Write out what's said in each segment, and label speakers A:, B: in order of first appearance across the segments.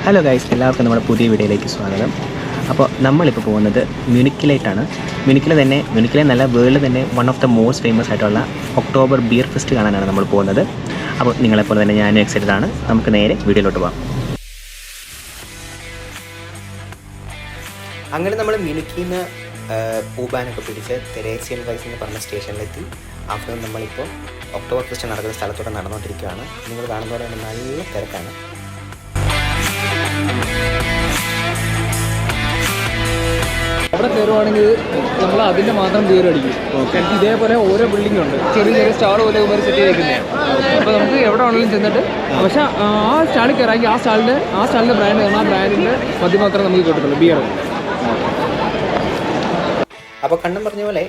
A: Hello guys, എല്ലാവർക്കും നമ്മുടെ പുതിയ വീഡിയോയിലേക്ക് സ്വാഗതം. അപ്പോൾ നമ്മളിപ്പോൾ പോകുന്നത് മ്യൂണിക്കിലേക്കാണ്. മ്യൂണിക്കിലെ നല്ല വേൾഡിൽ തന്നെ one of the most famous ആയിട്ടുള്ള ഒക്ടോബർ ബിയർ ഫെസ്റ്റ് കാണാനാണ് നമ്മൾ പോകുന്നത്. അപ്പോൾ നിങ്ങളെപ്പോലെ തന്നെ ഞാനും എക്സൈറ്റഡ് ആണ്. നമുക്ക് നേരെ വീഡിയോയിലോട്ട് പോകാം.
B: അങ്ങനെ നമ്മൾ മ്യൂണിക്കിൽ നിന്ന് ഊബാനൊക്കെ പിടിച്ച് തെരേസിയൻ വൈസ് എന്ന് പറഞ്ഞ സ്റ്റേഷനിലെത്തി. അവിടെ നമ്മളിപ്പോൾ ഒക്ടോബർ ഫെസ്റ്റ് നടക്കുന്ന സ്ഥലത്തോടെ നടന്നുകൊണ്ടിരിക്കുകയാണ്. നിങ്ങൾ കാണുന്നതോടെ തന്നെ നല്ല തിരക്കാണ്.
C: അവിടെ കയറുവാണെങ്കിൽ നമ്മൾ അതിൻ്റെ മാത്രം ബിയർ അടിക്കും. എനിക്ക് ഇതേപോലെ ഓരോ ബിൽഡിംഗ് ഉണ്ട്, ചെറിയ ചെറിയ സ്റ്റാൾ പോലെ ഇവർ സെറ്റ് ചെയ്തേക്കുന്നതാണ്. അപ്പോൾ നമുക്ക് എവിടെ വേണമെങ്കിലും ചെന്നിട്ട്, പക്ഷേ ആ സ്റ്റാളിൽ കയറാമെങ്കിൽ ആ സ്റ്റാളിൻ്റെ ബ്രാൻഡ് ആ ബ്രാൻഡിൻ്റെ മദ്യം മാത്രമേ നമുക്ക് കിട്ടത്തുള്ളൂ, ബിയർ.
B: അപ്പോൾ കണ്ണൻ പറഞ്ഞ പോലെ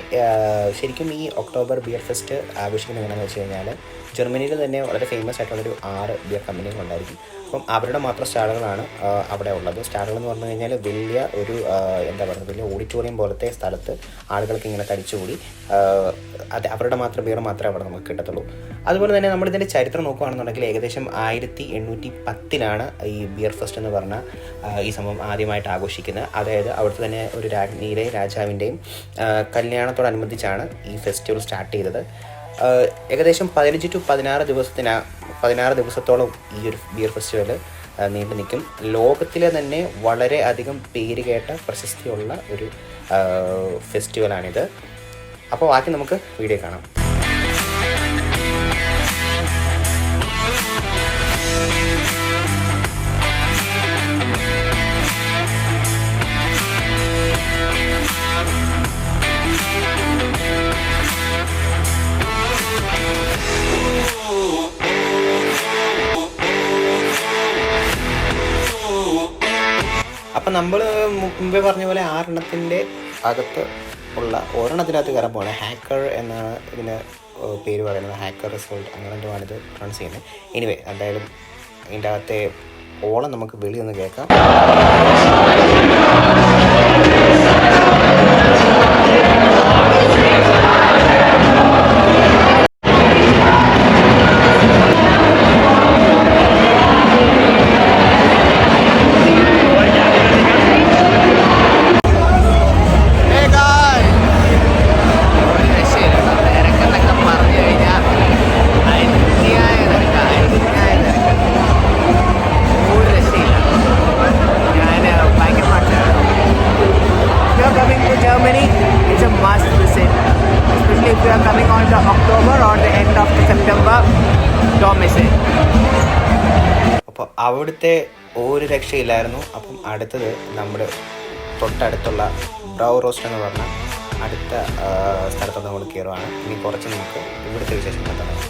B: ശരിക്കും ഈ ഒക്ടോബർ ബിയർ ഫെസ്റ്റ് ആഘോഷിക്കുന്നത് എങ്ങനെയാണെന്ന് വെച്ച് കഴിഞ്ഞാൽ, ജർമ്മനിയിൽ തന്നെ വളരെ ഫേമസ് ആയിട്ടുള്ളൊരു 6 ബിയർ കമ്പനികളുണ്ടായിരിക്കും. അപ്പം അവരുടെ മാത്രം സ്റ്റാളുകളാണ് അവിടെ ഉള്ളത്. സ്റ്റാളുകൾ എന്ന് പറഞ്ഞു കഴിഞ്ഞാൽ വലിയ ഒരു വലിയ ഓഡിറ്റോറിയം പോലത്തെ സ്ഥലത്ത് ആളുകൾക്ക് ഇങ്ങനെ തടിച്ചുകൂടി അവരുടെ മാത്രം ബിയർ മാത്രമേ അവിടെ നമുക്ക് കിട്ടത്തുള്ളൂ. അതുപോലെ തന്നെ നമ്മളിതിൻ്റെ ചരിത്രം നോക്കുകയാണെന്നുണ്ടെങ്കിൽ ഏകദേശം 1810 ഈ ബിയർ ഫെസ്റ്റ് എന്ന് പറഞ്ഞ ഈ സംഭവം ആദ്യമായിട്ട് ആഘോഷിക്കുന്നത്. അതായത് അവിടുത്തെ തന്നെ ഒരു രാജാവിൻ്റെയും കല്യാണത്തോടനുബന്ധിച്ചാണ് ഈ ഫെസ്റ്റിവൽ സ്റ്റാർട്ട് ചെയ്തത്. ഏകദേശം 15 to 16 ദിവസത്തോളം ഈ ഒരു ബിയർ ഫെസ്റ്റിവൽ നീണ്ടു നിൽക്കും. ലോകത്തിലെ തന്നെ വളരെ അധികം പേര് കേട്ട പ്രശസ്തിയുള്ള ഒരു ഫെസ്റ്റിവലാണിത്. അപ്പോൾ ബാക്കി നമുക്ക് വീഡിയോ കാണാം. അപ്പം നമ്മൾ മുമ്പേ പറഞ്ഞ പോലെ 6 അകത്ത് ഉള്ള ഒരെണ്ണത്തിനകത്ത് കയറാൻ പോകണം. ഹാക്കർ എന്നാണ് ഇതിന് പേര് പറയുന്നത്. ഹാക്കർ റിസൾട്ട് അങ്ങനെ എന്തുമാണ് ഇത് പ്രൊണൗൺസ് ചെയ്യുന്നത്. എനിവേ, എന്തായാലും ഇതിൻ്റെ അകത്തെ ഓളം നമുക്ക് വെളിയിൽ നിന്ന് കേൾക്കാം. അപ്പോൾ അവിടുത്തെ ഒരു രക്ഷയില്ലായിരുന്നു. അപ്പം അടുത്തത് നമ്മുടെ തൊട്ടടുത്തുള്ള ബ്രൗ റോസ്റ്റ് എന്ന് പറഞ്ഞ അടുത്ത സ്ഥലത്തോട്ട് നമ്മൾ കയറുവാണ്. ഇനി കുറച്ച് നമുക്ക് ഇവിടുത്തെ വിശേഷങ്ങൾ തുടങ്ങാം.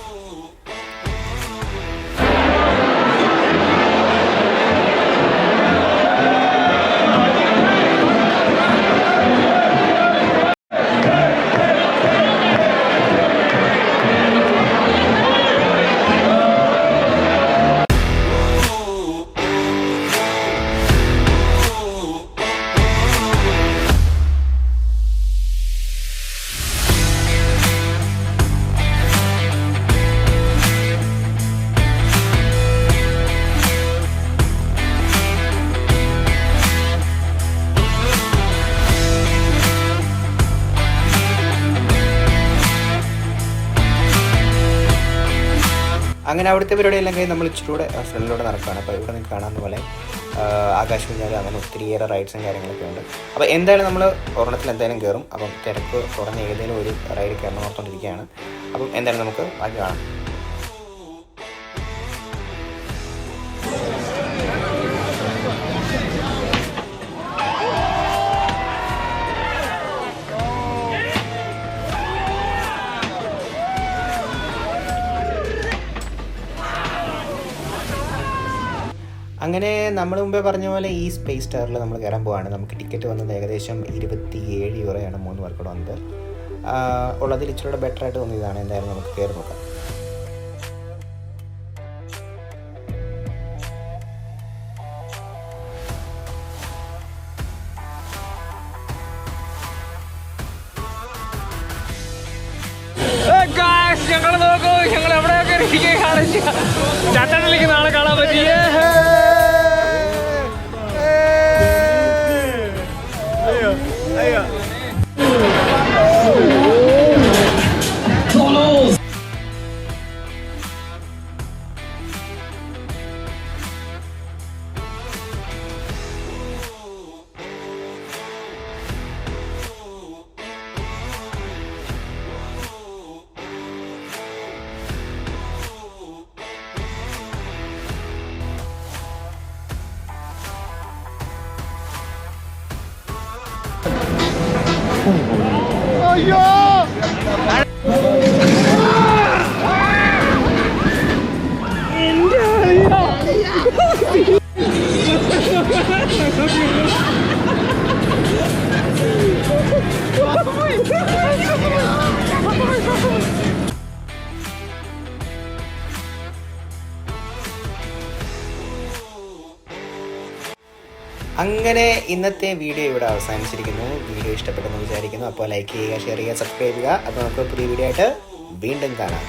B: അങ്ങനെ അവിടുത്തെ പരിപാടിയെല്ലാം കഴിഞ്ഞ് നമ്മൾ ഇച്ചിരൂടെ ഫ്രണ്ടിലൂടെ നടക്കുകയാണ്. അപ്പോൾ ഇവിടെ നിങ്ങൾക്ക് കാണാവുന്ന പോലെ ആകാശം കുഞ്ഞാൽ അങ്ങനെ ഒത്തിരിയേറെ റൈഡ്സും കാര്യങ്ങളൊക്കെ ഉണ്ട്. അപ്പോൾ എന്തായാലും നമ്മൾ ഒരെണ്ണത്തിൽ എന്തായാലും കയറും. അപ്പം തിരക്ക് കുറഞ്ഞ ഏതെങ്കിലും ഒരു റൈഡ് കയറണം ഓർത്തുകൊണ്ടിരിക്കുകയാണ്. അപ്പം എന്തായാലും നമുക്ക് ബാക്കി കാണാം. അങ്ങനെ നമ്മൾ മുമ്പേ പറഞ്ഞ പോലെ ഈ സ്പേസ് സ്റ്റാറിൽ നമ്മൾ കയറാൻ പോവാണ്. നമുക്ക് ടിക്കറ്റ് വന്നത് ഏകദേശം 27 യൂറോയാണ് 3 പേർക്കൂടെ വന്നത്. ഉള്ളതിൽ ഇച്ചിരി ബെറ്റർ ആയിട്ട് തോന്നിയതാണ്. എന്തായാലും നമുക്ക് കയറി നോക്കാം.
C: ഞങ്ങൾ നോക്കൂ, ഞങ്ങൾ എവിടെയൊക്കെ ചട്ട കളിക്കുന്ന ആളെ കാണാൻ പറ്റിയേ.
B: അങ്ങനെ ഇന്നത്തെ വീഡിയോ ഇവിടെ അവസാനിച്ചിരിക്കുന്നു. വീഡിയോ ഇഷ്ടപ്പെട്ടെന്ന് വിചാരിക്കുന്നു. അപ്പോൾ ലൈക്ക് ചെയ്യുക, ഷെയർ ചെയ്യുക, സബ്സ്ക്രൈബ് ചെയ്യുക. അപ്പോൾ നമുക്ക് പുതിയ വീഡിയോ ആയിട്ട് വീണ്ടും കാണാം.